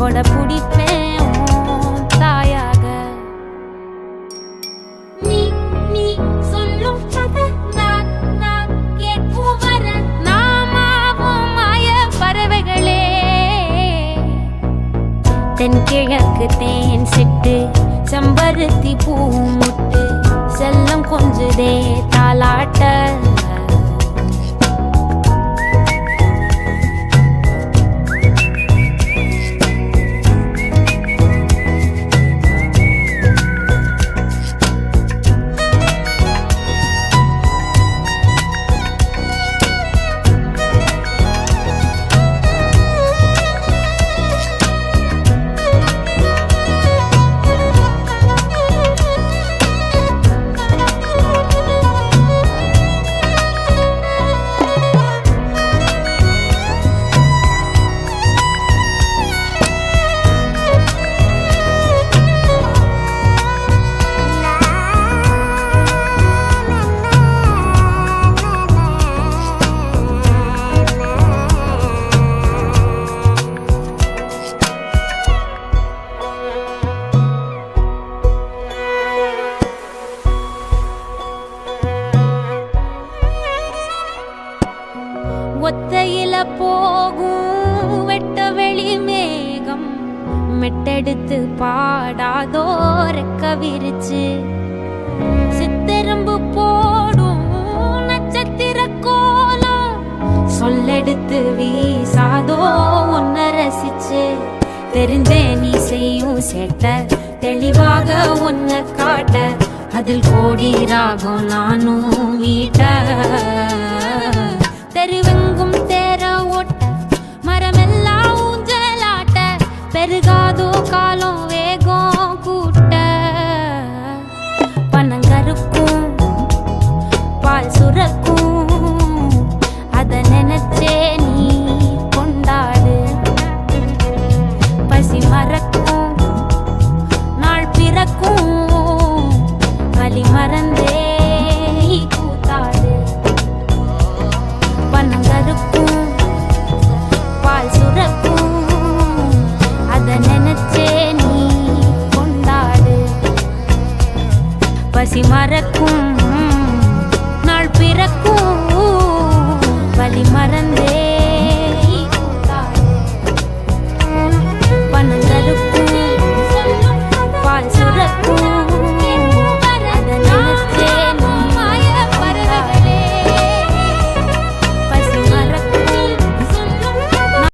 கொடை பிடிப்பேன் தாயாக. நீ நீ சொல்லும் கதை நான் நான் கேட்கும் வர நாமாவும் மாய பறவைகளே. தென்கிழக்கு தேன் சிட்டு செம்பருத்தி பூ முட்டு செல்லம் கொஞ்சுதே தாலாட்ட. ஒத்தையில போகும் வெட்ட வெளி மேகம் மெட்டெடுத்து பாடாதோ ரெக்க விரிச்சு. சித்தெரும்பு போடும் நட்சத்திர கோலம் சொல்லெடுத்து வீசாதோ உன்னை ரசிச்சு. தெரிஞ்சே நீ செய்யும் சேட்ட தெளிவாக உன்னை காட்ட அதில் கோடி ராகம் நானும் மீட்ட. தெருவெங்கும் தேர ஓட்ட மரமெல்லாம் ஊஞ்சலாட்ட பெருகாதோ